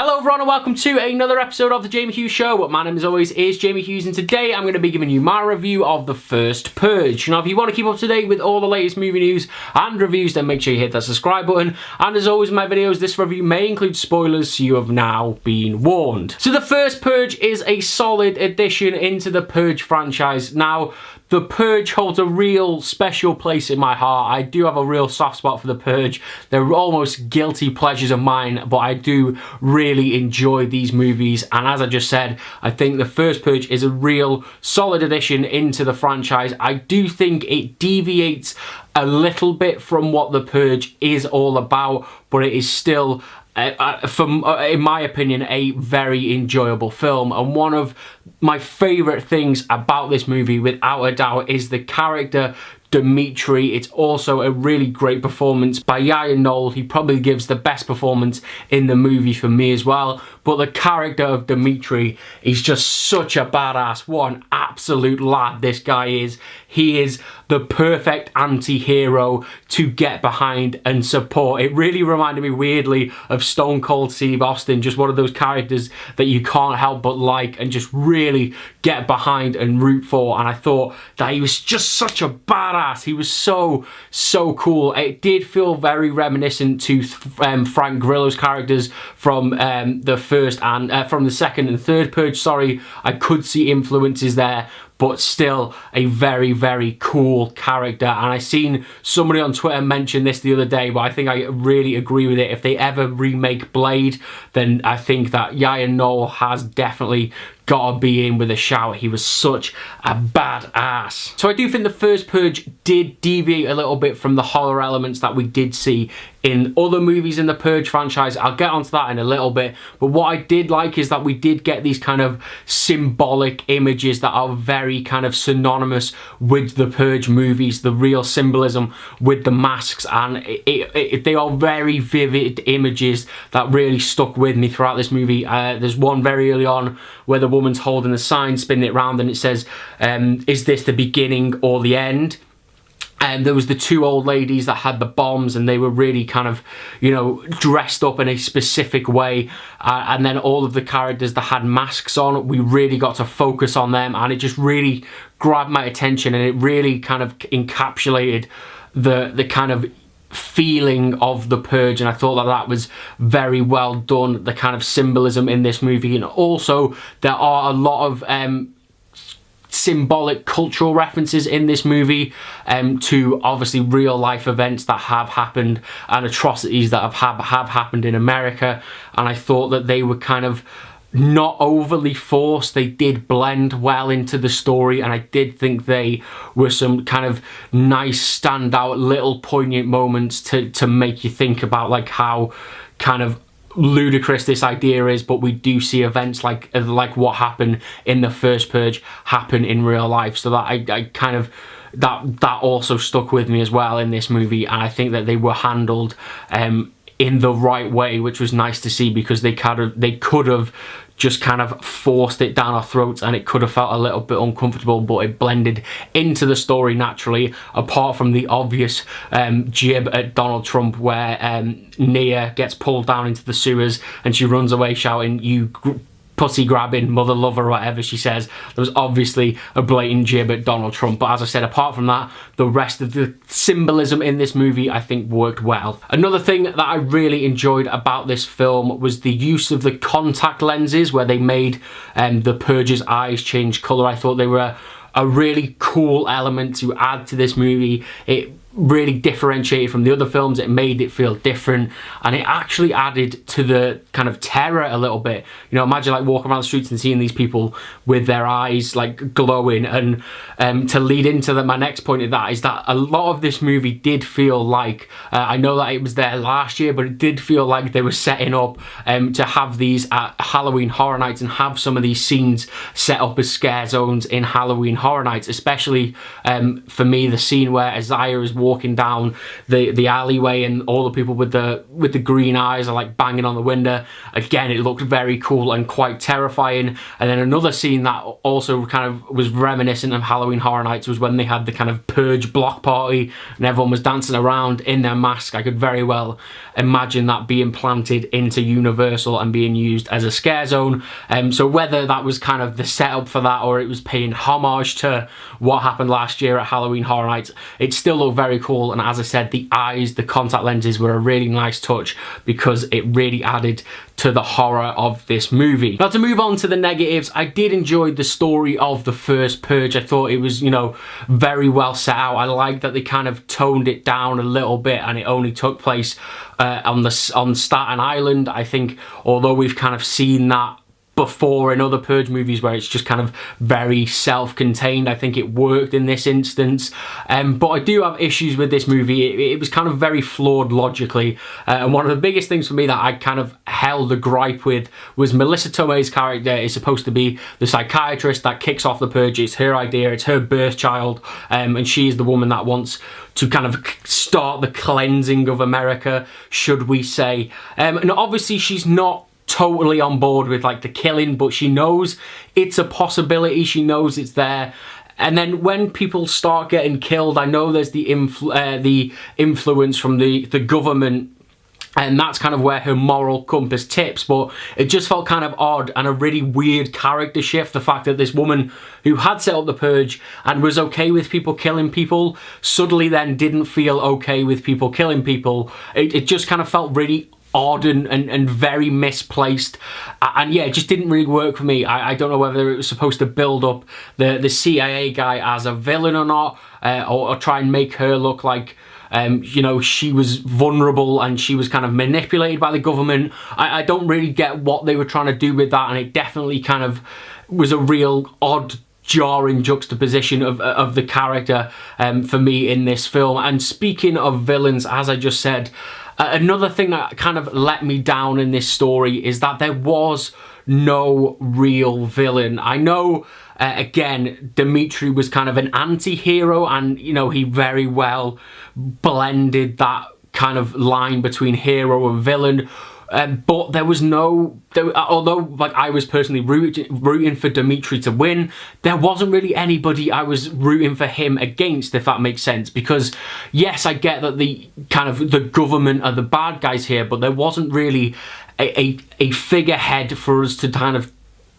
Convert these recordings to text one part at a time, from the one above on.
Hello everyone and welcome to another episode of The Jamie Hughes Show. My name as always is Jamie Hughes and today I'm going to be giving you my review of The First Purge. Now if you want to keep up to date with all the latest movie news and reviews then make sure you hit that subscribe button, and as always in my videos this review may include spoilers so you have now been warned. So The First Purge is a solid addition into the Purge franchise. Now The Purge holds a real special place in my heart. I do have a real soft spot for The Purge. They're almost guilty pleasures of mine, but I do really enjoy these movies. And as I just said, I think The First Purge is a real solid addition into the franchise. I do think it deviates a little bit from what The Purge is all about, but it is still in my opinion, a very enjoyable film. And one of my favourite things about this movie, without a doubt, is the character Dimitri. It's also a really great performance by Yahya Knoll. He probably gives the best performance in the movie for me as well. But the character of Dimitri is just such a badass. What an absolute lad this guy is. He is the perfect anti-hero to get behind and support. It really reminded me weirdly of Stone Cold Steve Austin, just one of those characters that you can't help but like and just really get behind and root for. And I thought that he was just such a badass. He was so cool. It did feel very reminiscent to Frank Grillo's characters from the first and from the second and third Purge. Sorry, I could see influences there, but still a very cool character. And I seen somebody on Twitter mention this the other day, but I think I really agree with it. If they ever remake Blade, then I think that Yahya Knoll has definitely got to be in with a shout. He was such a badass. So I do think The First Purge did deviate a little bit from the horror elements that we did see in other movies in the Purge franchise. I'll get onto that in a little bit, but what I did like is that we did get these kind of symbolic images that are very kind of synonymous with the Purge movies, the real symbolism with the masks, and they are very vivid images that really stuck with me throughout this movie. There's one very early on where the woman's holding a sign, spinning it around, and it says, is this the beginning or the end? And there was the two old ladies that had the bombs and they were really kind of, you know, dressed up in a specific way. And then all of the characters that had masks on, we really got to focus on them, and it just really grabbed my attention, and it really kind of encapsulated the kind of feeling of the Purge. And I thought that that was very well done, the kind of symbolism in this movie. And also there are a lot of symbolic cultural references in this movie to obviously real life events that have happened and atrocities that have happened in America. And I thought that they were kind of not overly forced. They did blend well into the story, and I did think they were some kind of nice standout little poignant moments to make you think about like how kind of ludicrous this idea is, but we do see events like what happened in The First Purge happen in real life. So that I kind of that also stuck with me as well in this movie, and I think that they were handled in the right way, which was nice to see, because they could have just kind of forced it down our throats and it could have felt a little bit uncomfortable, but it blended into the story naturally, apart from the obvious jib at Donald Trump where Nia gets pulled down into the sewers and she runs away shouting, "You pussy grabbing mother lover," or whatever she says. There was obviously a blatant jib at Donald Trump, but as I said, apart from that, the rest of the symbolism in this movie I think worked well. Another thing that I really enjoyed about this film was the use of the contact lenses where they made the Purge's eyes change colour. I thought they were a really cool element to add to this movie. It really differentiated from the other films. It made it feel different, and it actually added to the kind of terror a little bit. You know, imagine like walking around the streets and seeing these people with their eyes like glowing. And to lead into my next point of that is that a lot of this movie did feel like, I know that it was there last year, but it did feel like they were setting up to have these at Halloween Horror Nights and have some of these scenes set up as scare zones in Halloween Horror Nights, especially for me the scene where Isaiah is walking walking down the alleyway, and all the people with the green eyes are like banging on the window. Again, it looked very cool and quite terrifying. And then another scene that also kind of was reminiscent of Halloween Horror Nights was when they had the kind of Purge block party and everyone was dancing around in their mask. I could very well imagine that being planted into Universal and being used as a scare zone. So whether that was kind of the setup for that or it was paying homage to what happened last year at Halloween Horror Nights, it still looked very cool. And as I said, the eyes, the contact lenses were a really nice touch because it really added to the horror of this movie. Now, to move on to the negatives, I did enjoy the story of the First Purge. I thought it was, you know, very well set out. I liked that they kind of toned it down a little bit and it only took place on Staten Island. I think, although we've kind of seen that before in other Purge movies where it's just kind of very self-contained, I think it worked in this instance. But I do have issues with this movie. It was kind of very flawed logically. And one of the biggest things for me that I kind of held a gripe with was Melissa Tomei's character is supposed to be the psychiatrist that kicks off the Purge. It's her idea, it's her birth child, and she's the woman that wants to kind of start the cleansing of America, should we say. And obviously she's not totally on board with like the killing, but she knows it's a possibility, she knows it's there. And then when people start getting killed, I know there's the influence from the government, and that's kind of where her moral compass tips, but it just felt kind of odd and a really weird character shift. The fact that this woman who had set up the Purge and was okay with people killing people suddenly then didn't feel okay with people killing people. It just kind of felt really odd and very misplaced, and yeah, it just didn't really work for me. I don't know whether it was supposed to build up the CIA guy as a villain or not, or try and make her look like you know, she was vulnerable and she was kind of manipulated by the government. I don't really get what they were trying to do with that, and it definitely kind of was a real odd, jarring juxtaposition of the character for me in this film. And speaking of villains, as I just said, another thing that kind of let me down in this story is that there was no real villain. I know, again, Dimitri was kind of an anti-hero, and, you know, he very well blended that kind of line between hero and villain. But there was no, although like I was personally rooting for Dimitri to win, there wasn't really anybody I was rooting for him against, if that makes sense. Because yes, I get that the kind of the government are the bad guys here, but there wasn't really a figurehead for us to kind of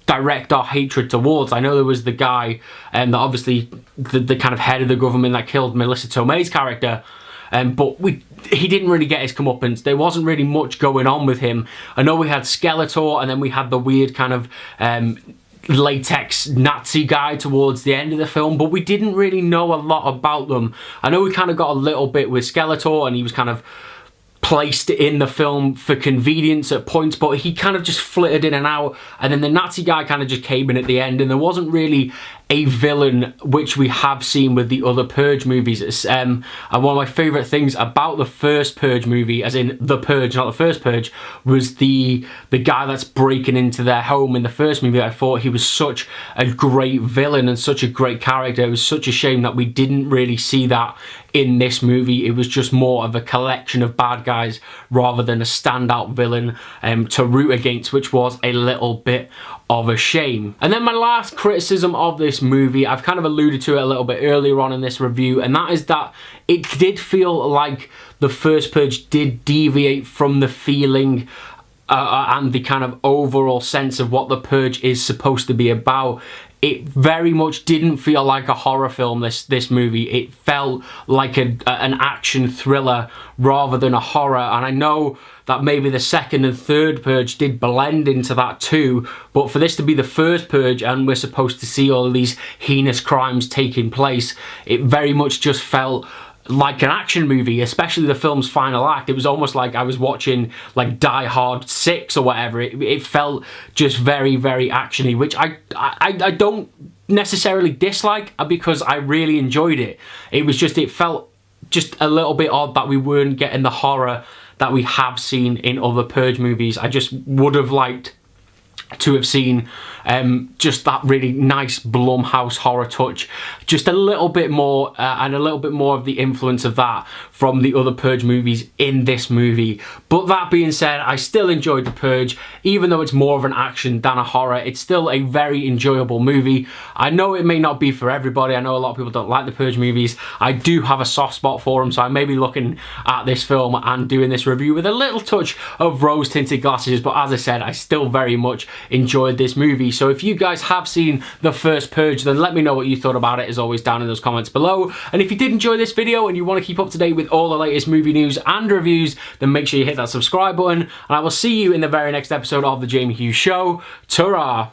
direct our hatred towards. I know there was the guy, that obviously the kind of head of the government that killed Melissa Tomei's character. But he didn't really get his comeuppance. There wasn't really much going on with him. I know we had Skeletor, and then we had the weird kind of latex Nazi guy towards the end of the film, but we didn't really know a lot about them. I know we kind of got a little bit with Skeletor, and he was kind of placed in the film for convenience at points, but he kind of just flitted in and out, and then the Nazi guy kind of just came in at the end, and there wasn't really a villain, which we have seen with the other Purge movies. And one of my favourite things about the first Purge movie, as in The Purge, not the first Purge, was the guy that's breaking into their home in the first movie. I thought he was such a great villain and such a great character. It was such a shame that we didn't really see that in this movie. It was just more of a collection of bad guys rather than a standout villain to root against, which was a little bit of a shame. And then my last criticism of this movie, I've kind of alluded to it a little bit earlier on in this review, and that is that it did feel like the First Purge did deviate from the feeling and the kind of overall sense of what the Purge is supposed to be about. It very much didn't feel like a horror film, this movie. It felt like an action thriller rather than a horror, and I know that maybe the second and third Purge did blend into that too, but for this to be the first Purge and we're supposed to see all of these heinous crimes taking place, it very much just felt like an action movie, especially the film's final act. It was almost like I was watching like Die Hard 6 or whatever. It felt just very, very actiony, which I don't necessarily dislike, because I really enjoyed it. It felt just a little bit odd that we weren't getting the horror that we have seen in other Purge movies. I just would have liked to have seen just that really nice Blumhouse horror touch, just a little bit more and a little bit more of the influence of that from the other Purge movies in this movie. But that being said, I still enjoyed The Purge. Even though it's more of an action than a horror, it's still a very enjoyable movie. I know it may not be for everybody. I know a lot of people don't like the Purge movies. I do have a soft spot for them, so I may be looking at this film and doing this review with a little touch of rose tinted glasses, but as I said, I still very much enjoyed this movie. So if you guys have seen The First Purge, then let me know what you thought about it, as always, down in those comments below. And if you did enjoy this video and you want to keep up to date with all the latest movie news and reviews, then make sure you hit that subscribe button, and I will see you in the very next episode of The Jamie Hughes Show. Ta-ra!